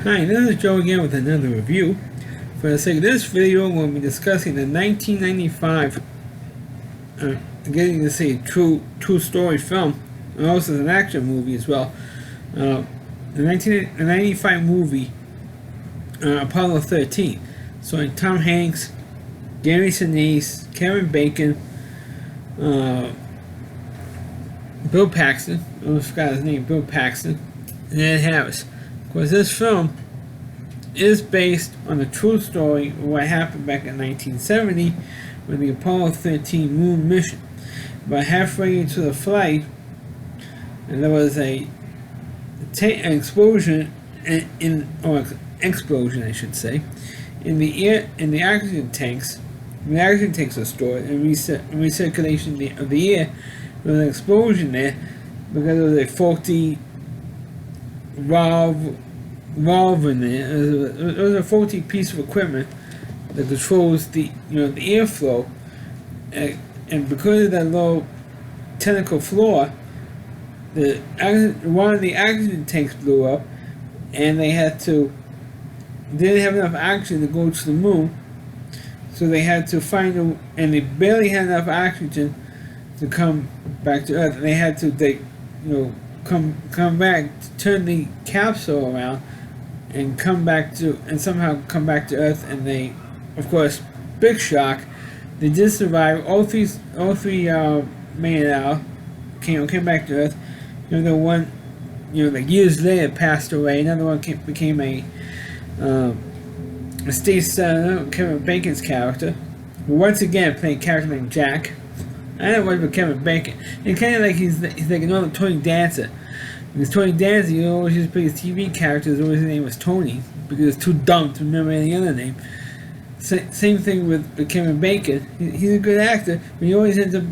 Hi, this is Joe again with another review. For the sake of this video, we'll be discussing the 1995, getting to say true story film, and also an action movie as well. The 1995 movie, Apollo 13, starring Tom Hanks, Gary Sinise, Kevin Bacon, Bill Paxton. I almost forgot his name, Bill Paxton, and Ed Harris. Of course, this film is based on a true story of what happened back in 1970 with the Apollo 13 moon mission. About halfway into the flight, and there was an explosion explosion, I should say, in the oxygen tanks. The oxygen tanks are stored in recirculation of the air. There was an explosion there because there was a faulty valve in there. It was a faulty piece of equipment that controls the airflow, and because of that low technical floor, one of the oxygen tanks blew up, and they didn't have enough oxygen to go to the moon, so they had to and they barely had enough oxygen to come back to Earth. And they had to come back, turn the capsule around, and somehow come back to Earth. And they, of course, big shock, they did survive. All three made it out, came back to Earth. The one, like years later, passed away. Another one became a state senator, Kevin Bacon's character, who once again played a character named Jack. I don't know what Kevin Bacon. It's kind of like he's like another Tony Dancer. Because Tony Danza, always used to play his TV characters, always his name was Tony, because it's too dumb to remember any other name. Same thing with Kevin Bacon. He's a good actor, but he always ends up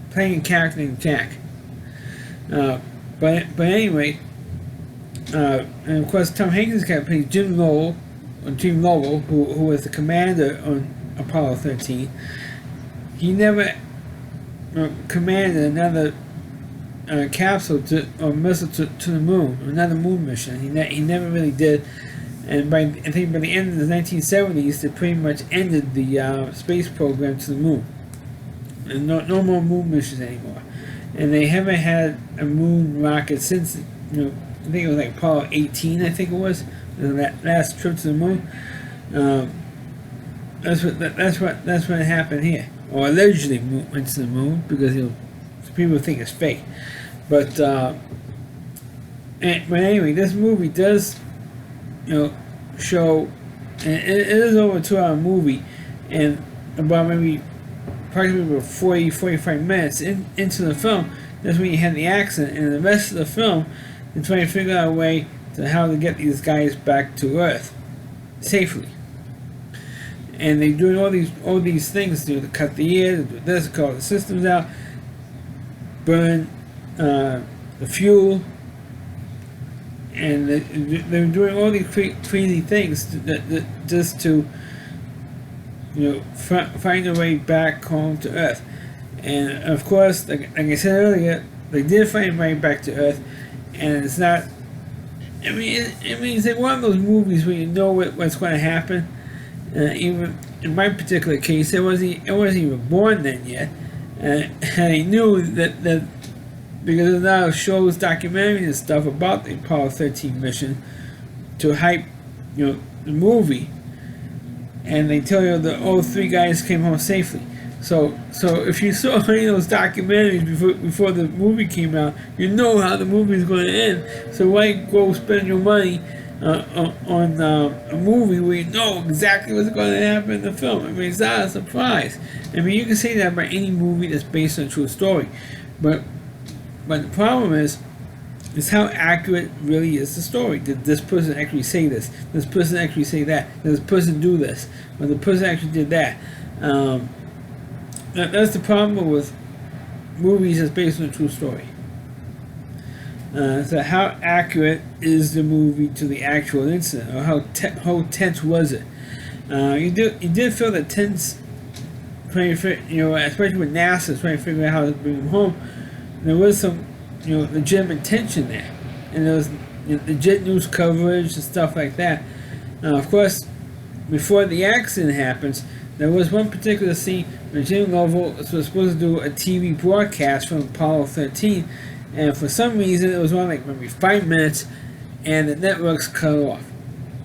playing a character named Jack. But anyway, and of course Tom Hanks' character plays Jim Lovell, who was the commander on Apollo 13. He never commanded another capsule or missile to the moon, another moon mission. He never really did, and I think by the end of the 1970s, they pretty much ended the space program to the moon, and no more moon missions anymore. And they haven't had a moon rocket since I think it was like Apollo 18. I think it was that last trip to the moon. That's what happened here, or allegedly went to the moon, because people think it's fake. But anyway, this movie does show, and it is over a 2-hour movie, and about approximately 45 minutes into the film, that's when you had the accident, and the rest of the film they're trying to figure out a way to how to get these guys back to Earth safely. And they're doing all these things to cut the air, to do this, call the systems out, burn the fuel, and they're doing all these crazy things just to find a way back home to Earth. And of course, like I said earlier, they did find a way back to Earth, and it's not. It's like one of those movies where you know what's going to happen. Even in my particular case, I wasn't even born then yet, and I knew that because there's now shows, documentaries and stuff about the Apollo 13 mission to hype, the movie, and they tell you that all 3 guys came home safely. So if you saw any of those documentaries before the movie came out, you know how the movie is going to end. So why go spend your money on a movie where you know exactly what's going to happen in the film? It's not a surprise. You can say that about any movie that's based on a true story, but the problem is how accurate really is the story. Did this person actually say this? Did this person actually say that? Did this person do this? Or the person actually did that? That's the problem with movies that's based on a true story. So how accurate is the movie to the actual incident, or how tense was it? You did feel that tense, especially with NASA trying to figure out how to bring them home. There was some legitimate tension there. and there was legit news coverage and stuff like that. Of course, before the accident happens, there was one particular scene where Jim Lovell was supposed to do a TV broadcast from Apollo 13, and for some reason it was on like maybe 5 minutes, and the networks cut off.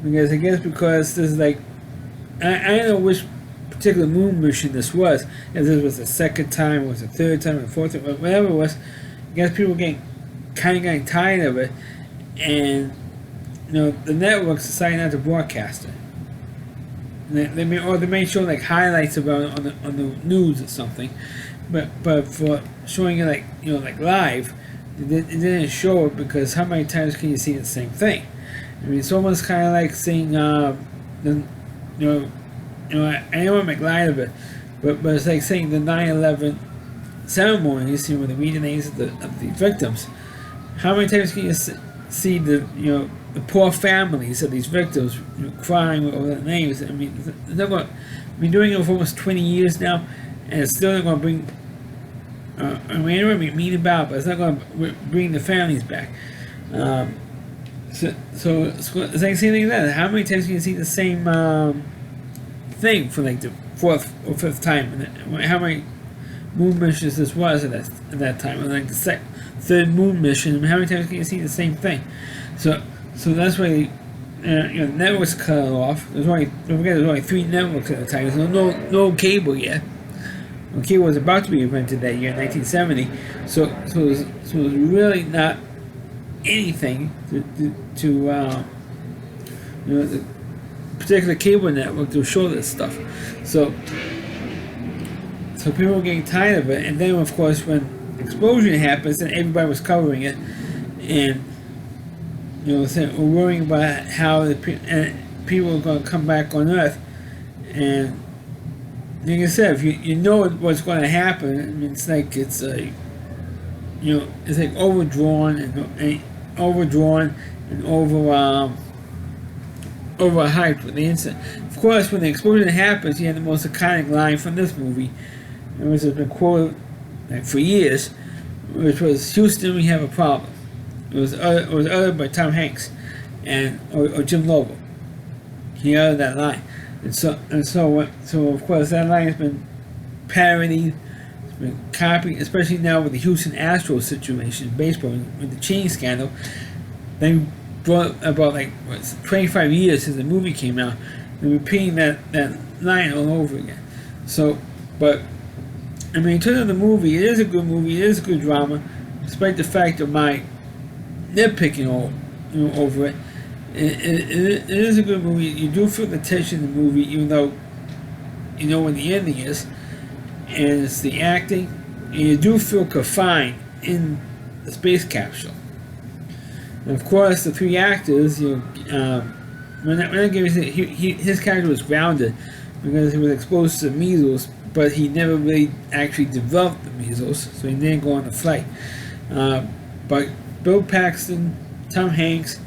Because I guess because this is like, I don't know which particular moon mission this was, if this was the second time, or was the third time, or the fourth time, whatever it was. I guess people were getting tired of it, and the networks decided not to broadcast it. They may show like highlights about it on the news or something, but for showing it like live, it didn't show it, because how many times can you see the same thing? I mean, it's almost kind of like seeing I don't want to make light of it, but it's like saying the 9/11 ceremony. You see when they read the names of the victims. How many times can you see the poor families of these victims crying over their names? I mean, I've been doing it for almost 20 years now, and it's still not going to bring. I mean, I don't want to be mean about it, but it's not going to bring the families back. So it's like saying that. How many times can you see the same thing for like the fourth or fifth time? And how many moon missions this was at that time? And like the third moon mission. I mean, how many times can you see the same thing? So that's why the networks cut it off. Don't forget, there's only 3 networks at the time. There's no cable yet. Well, cable was about to be invented that year, 1970. So it was really not anything to the particular cable network to show this stuff. So people were getting tired of it, and then of course when the explosion happens, then everybody was covering it, and we're worrying about how people are going to come back on Earth. And like I said, if you know what's going to happen, I mean, it's like it's like overdrawn and overhyped with the incident. Of course, when the explosion happens, you have the most iconic line from this movie, which has been quoted for years, which was, "Houston, we have a problem." It was uttered by Tom Hanks or Jim Lovell. He uttered that line, and so of course that line has been parodied, it's been copied, especially now with the Houston Astros situation in baseball with the cheating scandal. They brought about 25 years since the movie came out, and repeating that line all over again. So, but I mean, in terms of the movie, it is a good movie. It is a good drama, despite the fact of my nitpicking over it. It is a good movie. You do feel the tension in the movie, even though you know when the ending is, and it's the acting, and you do feel confined in the space capsule. And of course, the 3 actors, his character was grounded because he was exposed to measles, but he never really actually developed the measles, so he didn't go on the flight. But Bill Paxton, Tom Hanks,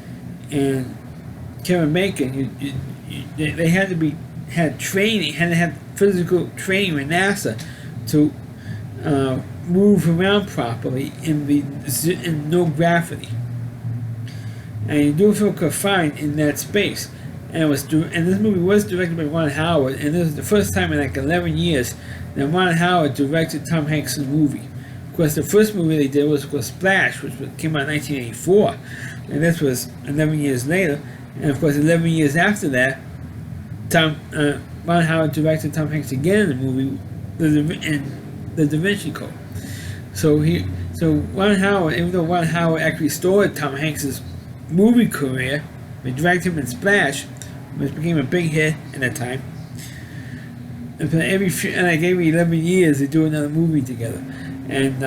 and Kevin Bacon, they had to have physical training with NASA to move around properly in no gravity. And you do feel confined in that space. And this movie was directed by Ron Howard, and this is the first time in 11 years that Ron Howard directed Tom Hanks' movie. Of course, the first movie they did was Splash, which came out in 1984, and this was 11 years later. And of course, 11 years after that, Ron Howard directed Tom Hanks again in the movie, The Da Vinci Code. So Ron Howard, even though Ron Howard actually started Tom Hanks' movie career, they directed him in Splash, which became a big hit at that time. And for every 11 years, they do another movie together. And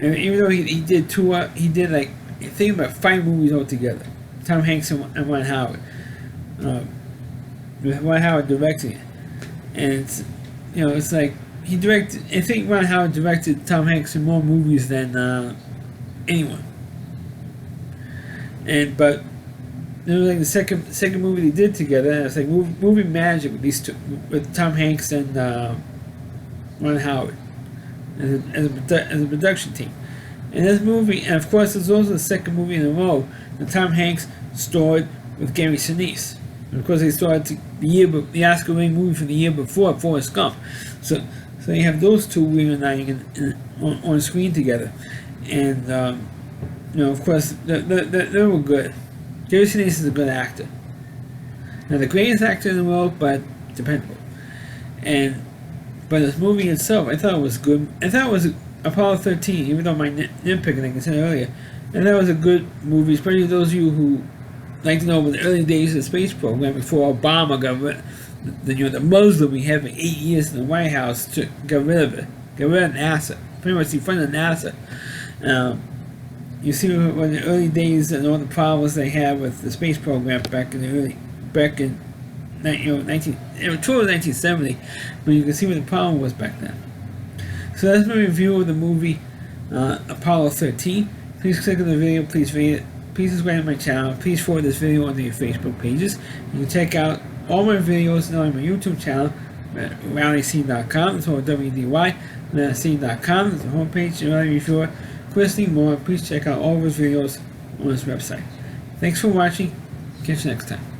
even though he did I think about 5 movies altogether. Tom Hanks and Ron Howard. With Ron Howard directing it, and it's like he directed. I think Ron Howard directed Tom Hanks in more movies than anyone. But it was like the second movie they did together. And it's like movie magic with these two, with Tom Hanks and Ron Howard as a production team. And this movie, and of course, it's also the second movie in a row that Tom Hanks starred with Gary Sinise. And of course, they starred the Oscar-winning movie from the year before, Forrest Gump. So you have those two reuniting on screen together, and of course, they were good. Gary Sinise is a good actor. Not the greatest actor in the world, but dependable. But this movie itself, I thought it was good. I thought it was Apollo 13, even though my nitpicking, like I said earlier, I thought it was a good movie, especially those of you who like to know about the early days of the space program before Obama got rid the Muslim we had for 8 years in the White House got rid of it. Got rid of NASA. Pretty much defunded NASA. You see when the early days and all the problems they had with the space program back in 1970, but you can see what the problem was back then. So that's my review of the movie Apollo 13. Please click on the video, please rate it, please subscribe to my channel, please forward this video onto your Facebook pages. You can check out all my videos on my YouTube channel at RowdyC.com, it's all WDY, RowdyC.com, it's the homepage, and Rowdy Reviewer. Chris Lee Moore, please check out all of his videos on this website. Thanks for watching, catch you next time.